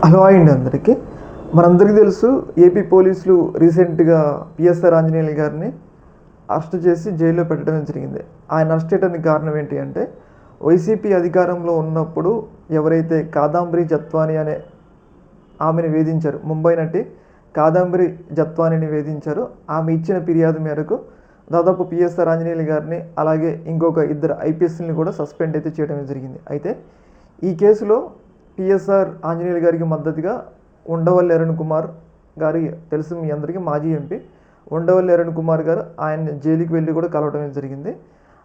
Hello అండి అందరికీ. మనందరికీ తెలుసు, ఏపీ పోలీసులు రీసెంట్గా పిఎస్ఆర్ ఆంజనేయులు గారిని అరెస్ట్ చేసి జైల్లో పెట్టడం జరిగింది. ఆయన అరెస్ట్ చేయడానికి కారణం ఏంటి అంటే, వైసీపీ అధికారంలో ఉన్నప్పుడు ఎవరైతే కాదంబరి జత్వాని అనే ఆమెను వేధించారు, ముంబై నటి కాదంబరి జత్వానిని వేధించారు. ఆమె ఇచ్చిన ఫిర్యాదు మేరకు దాదాపు పిఎస్ఆర్ ఆంజనేయులు గారిని అలాగే ఇంకొక ఇద్దరు ఐపీఎస్ని కూడా సస్పెండ్ అయితే చేయడం జరిగింది. అయితే ఈ కేసులో పిఎస్ఆర్ ఆంజనేయులు గారికి మద్దతుగా ఉండవల్లి అరుణ్ కుమార్ గారి, తెలుసు మీ అందరికీ, మాజీ ఎంపీ ఉండవల్లి అరుణ్ కుమార్ గారు ఆయన జైలుకి వెళ్ళి కూడా కలవడం జరిగింది.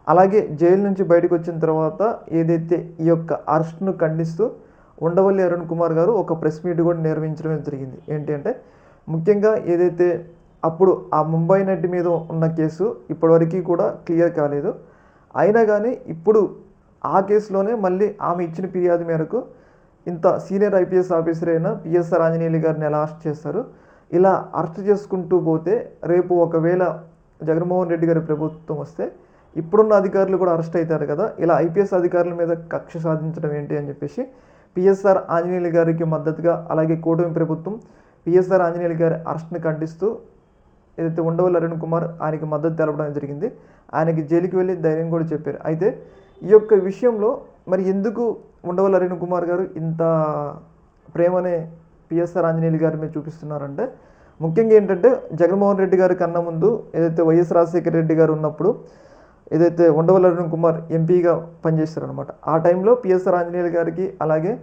అలాగే జైలు నుంచి బయటకు వచ్చిన తర్వాత ఏదైతే ఈ యొక్క అరెస్ట్ను ఖండిస్తూ ఉండవల్లి అరుణ్ కుమార్ గారు ఒక ప్రెస్ మీట్ కూడా నిర్వహించడం జరిగింది. ఏంటి అంటే, ముఖ్యంగా ఏదైతే అప్పుడు ఆ ముంబై నటి మీద ఉన్న కేసు ఇప్పటివరకు కూడా క్లియర్ కాలేదు. అయినా కానీ ఇప్పుడు ఆ కేసులోనే మళ్ళీ ఆమె ఇచ్చిన ఫిర్యాదు మేరకు ఇంత సీనియర్ ఐపీఎస్ ఆఫీసర్ అయిన పిఎస్ఆర్ ఆంజనేయులు గారిని ఎలా అరెస్ట్ చేస్తారు, ఇలా అరెస్ట్ చేసుకుంటూ పోతే రేపు ఒకవేళ జగన్మోహన్ రెడ్డి గారి ప్రభుత్వం వస్తే ఇప్పుడున్న అధికారులు కూడా అరెస్ట్ అవుతారు కదా, ఇలా ఐపీఎస్ అధికారుల మీద కక్ష సాధించడం ఏంటి అని చెప్పేసి పిఎస్ఆర్ ఆంజనేయులు గారికి మద్దతుగా, అలాగే కూటమి ప్రభుత్వం పిఎస్ఆర్ ఆంజనేయులు గారి అరెస్ట్ని ఖండిస్తూ ఏదైతే ఉండవల్లి అరుణ్ కుమార్ ఆయనకి మద్దతు తెలపడం జరిగింది. ఆయనకి జైలుకి వెళ్ళి ధైర్యం కూడా చెప్పారు. అయితే ఈ యొక్క విషయంలో మరి ఎందుకు ఉండవల్లి అరుణ్ కుమార్ గారు ఇంత ప్రేమనే పిఎస్ఆర్ ఆంజనేయులు గారి మీద చూపిస్తున్నారంటే, ముఖ్యంగా ఏంటంటే జగన్మోహన్ రెడ్డి గారి కన్నా ముందు ఏదైతే వైఎస్ రాజశేఖర రెడ్డి గారు ఉన్నప్పుడు ఏదైతే ఉండవల్లి అరుణ్ కుమార్ ఎంపీగా పనిచేస్తారనమాట, ఆ టైంలో పిఎస్ఆర్ ఆంజనేయులు గారికి అలాగే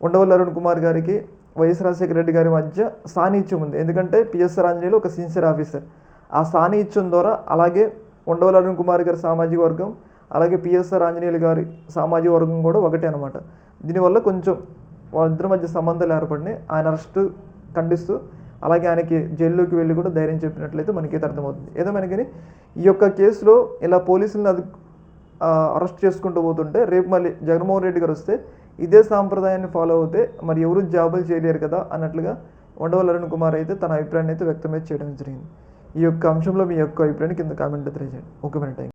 ఉండవల్లి అరుణ్ కుమార్ గారికి వైఎస్ రాజశేఖర రెడ్డి గారి మధ్య సాన్నిహిత్యం ఉంది. ఎందుకంటే పిఎస్ఆర్ ఆంజనేయులు ఒక సిన్సియర్ ఆఫీసర్. ఆ సాన్నిహిత్యం ద్వారా అలాగే ఉండవల్లి అరుణ్ కుమార్ గారి సామాజిక వర్గం అలాగే పిఎస్ఆర్ ఆంజనేయులు గారి సామాజిక వర్గం కూడా ఒకటే అనమాట. దీనివల్ల కొంచెం వాళ్ళిద్దరి మధ్య సంబంధాలు ఏర్పడినాయి. ఆయన అరెస్ట్ ఖండిస్తూ అలాగే ఆయనకి జైల్లోకి వెళ్ళి కూడా ధైర్యం చెప్పినట్లయితే మనకైతే అర్థమవుతుంది. ఏదేమైనా కానీ ఈ యొక్క కేసులో ఇలా పోలీసులను అరెస్ట్ చేసుకుంటూ పోతుంటే రేపు మళ్ళీ జగన్మోహన్ రెడ్డి గారు వస్తే ఇదే సాంప్రదాయాన్ని ఫాలో అవుతే మరి ఎవరు జాబులు చేయలేరు కదా అన్నట్లుగా ఉండవల్లి అరుణ్ కుమార్ అయితే తన అభిప్రాయాన్ని అయితే వ్యక్తమైతే చేయడం జరిగింది. ఈ యొక్క అంశంలో మీ యొక్క అభిప్రాయాన్ని కింద కామెంట్లో తెలియజేయండి. ఓకే, మన టైం.